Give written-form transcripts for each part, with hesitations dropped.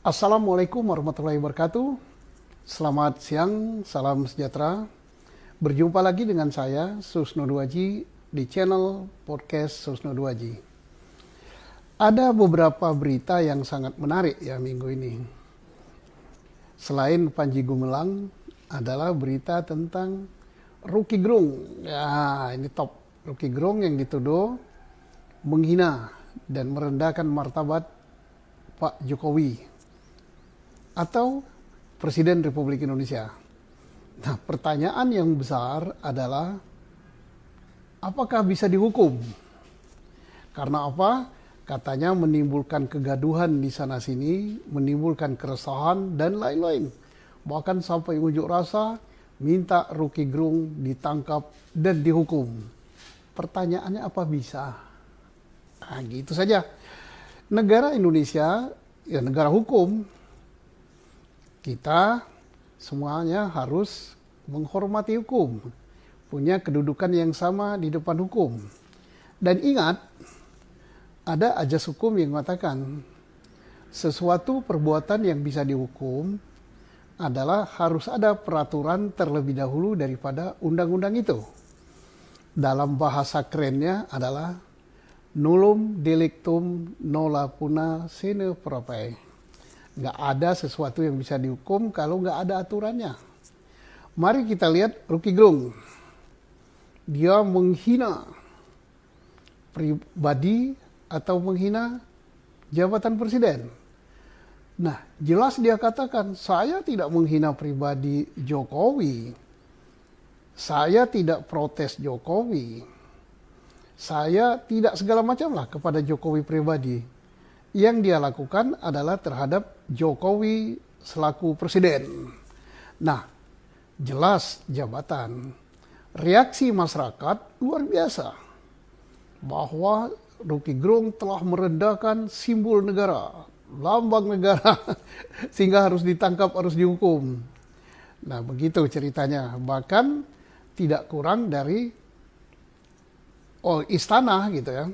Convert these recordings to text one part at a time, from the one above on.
Assalamualaikum warahmatullahi wabarakatuh. Selamat siang, salam sejahtera. Berjumpa lagi dengan saya, Susno Duaji, di channel podcast Susno Duaji. Ada beberapa berita yang sangat menarik ya minggu ini. Selain Panji Gumilang, adalah berita tentang Roky Gerung. Ya, ini top. Roky Gerung yang dituduh menghina dan merendahkan martabat Pak Jokowi atau Presiden Republik Indonesia. Nah, pertanyaan yang besar adalah apakah bisa dihukum? Karena apa? Katanya menimbulkan kegaduhan di sana sini, menimbulkan keresahan dan lain-lain. Bahkan sampai unjuk rasa minta Roky Gerung ditangkap dan dihukum. Pertanyaannya apa bisa? Nah, gitu saja. Negara Indonesia ya negara hukum. Kita semuanya harus menghormati hukum, punya kedudukan yang sama di depan hukum. Dan ingat, ada ajas hukum yang mengatakan sesuatu perbuatan yang bisa dihukum adalah harus ada peraturan terlebih dahulu daripada undang-undang itu. Dalam bahasa kerennya adalah nullum delictum nola puna sine prope. Nggak ada sesuatu yang bisa dihukum kalau nggak ada aturannya. Mari kita lihat Roky Gerung. Dia menghina pribadi atau menghina jabatan presiden. Nah, jelas dia katakan, saya tidak menghina pribadi Jokowi. Saya tidak protes Jokowi. Saya tidak segala macam lah kepada Jokowi pribadi. Yang dia lakukan adalah terhadap Jokowi selaku presiden. Nah, jelas jabatan. Reaksi masyarakat luar biasa. Bahwa Roky Gerung telah merendahkan simbol negara, lambang negara, sehingga harus ditangkap, harus dihukum. Nah, begitu ceritanya. Bahkan tidak kurang dari istana gitu ya.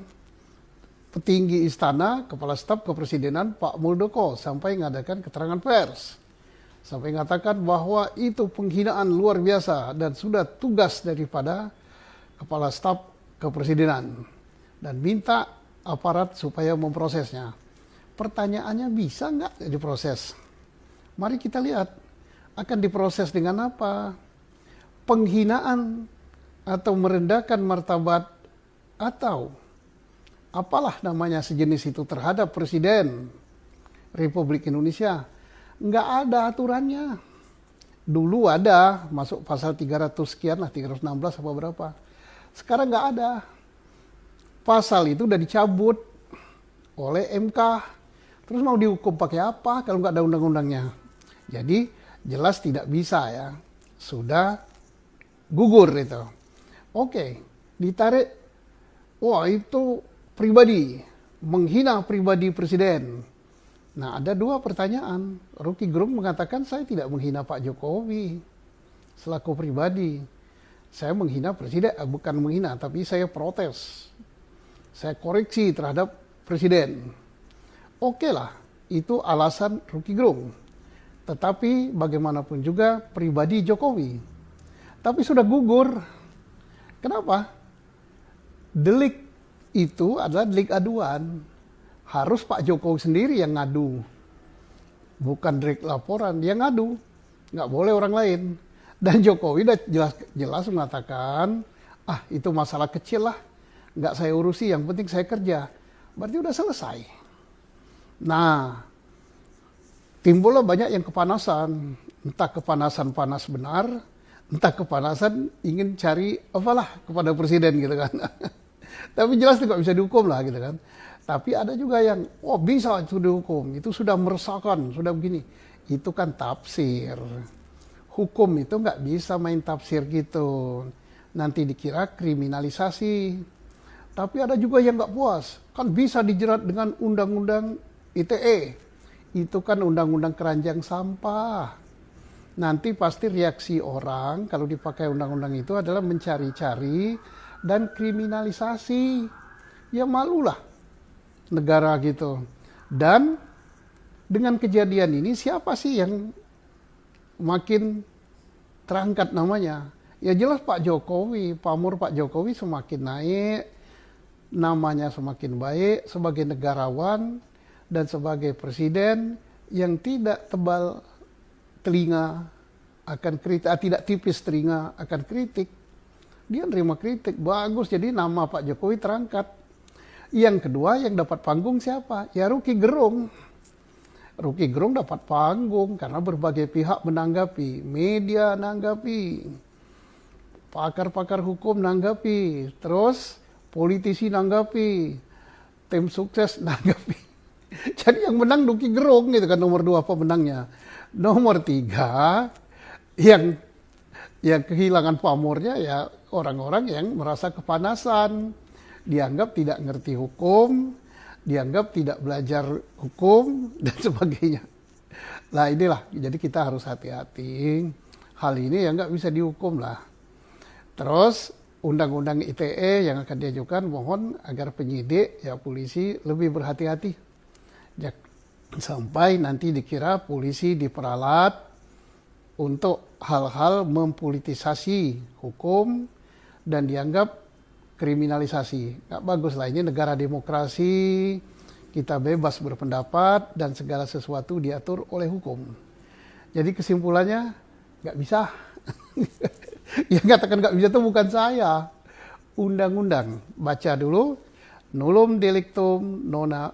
Petinggi istana, kepala staf kepresidenan Pak Muldoko sampai mengadakan keterangan pers. Sampai mengatakan bahwa itu penghinaan luar biasa dan sudah tugas daripada kepala staf kepresidenan. Dan minta aparat supaya memprosesnya. Pertanyaannya bisa nggak diproses? Mari kita lihat. Akan diproses dengan apa? Penghinaan atau merendahkan martabat atau apalah namanya sejenis itu terhadap Presiden Republik Indonesia. Nggak ada aturannya. Dulu ada, masuk pasal 300 sekian lah, 316 apa berapa. Sekarang nggak ada. Pasal itu udah dicabut oleh MK. Terus mau dihukum pakai apa kalau nggak ada undang-undangnya? Jadi jelas tidak bisa ya. Sudah gugur itu. Oke, ditarik. Wah itu pribadi, menghina pribadi presiden. Nah, ada dua pertanyaan. Roky Gerung mengatakan saya tidak menghina Pak Jokowi selaku pribadi. Saya menghina presiden, bukan menghina, tapi saya protes. Saya koreksi terhadap presiden. Oke lah, itu alasan Roky Gerung. Tetapi bagaimanapun juga pribadi Jokowi. Tapi sudah gugur. Kenapa? Delik itu adalah delik aduan. Harus Pak Jokowi sendiri yang ngadu. Bukan delik laporan, dia ngadu. Nggak boleh orang lain. Dan Jokowi udah jelas mengatakan, itu masalah kecil lah. Nggak saya urusi, yang penting saya kerja. Berarti udah selesai. Nah, timbullah banyak yang kepanasan. Entah kepanasan panas benar, entah kepanasan ingin cari apalah kepada presiden gitu kan. Tapi jelas tidak bisa dihukum lah gitu kan. Tapi ada juga yang, bisa itu dihukum. Itu sudah meresahkan, sudah begini. Itu kan tafsir. Hukum itu nggak bisa main tafsir gitu. Nanti dikira kriminalisasi. Tapi ada juga yang nggak puas. Kan bisa dijerat dengan undang-undang ITE. Itu kan undang-undang keranjang sampah. Nanti pasti reaksi orang kalau dipakai undang-undang itu adalah mencari-cari dan kriminalisasi. Ya malulah negara gitu. Dan dengan kejadian ini siapa sih yang makin terangkat namanya? Ya jelas Pak Jokowi, pamor Pak Jokowi semakin naik, namanya semakin baik sebagai negarawan dan sebagai presiden yang tidak tebal telinga akan kritik, tidak tipis telinga akan kritik. Dia nerima kritik, bagus, jadi nama Pak Jokowi terangkat. Yang kedua yang dapat panggung siapa? Ya Rocky Gerung. Rocky Gerung dapat panggung karena berbagai pihak menanggapi, media nanggapi, pakar-pakar hukum nanggapi, terus politisi nanggapi, tim sukses nanggapi. Jadi yang menang Rocky Gerung gitu kan, nomor 2 pemenangnya. Nomor 3 yang kehilangan pamornya ya orang-orang yang merasa kepanasan, dianggap tidak ngerti hukum, dianggap tidak belajar hukum, dan sebagainya. Nah inilah, jadi kita harus hati-hati. Hal ini ya nggak bisa dihukum lah. Terus undang-undang ITE yang akan diajukan, mohon agar penyidik, ya polisi lebih berhati-hati. Ya, sampai nanti dikira polisi diperalat untuk hal-hal mempolitisasi hukum dan dianggap kriminalisasi. Nggak bagus lah, ini negara demokrasi, kita bebas berpendapat dan segala sesuatu diatur oleh hukum. Jadi kesimpulannya nggak bisa. Yang katakan nggak bisa itu bukan saya, undang-undang. Baca dulu, nullum delictum nona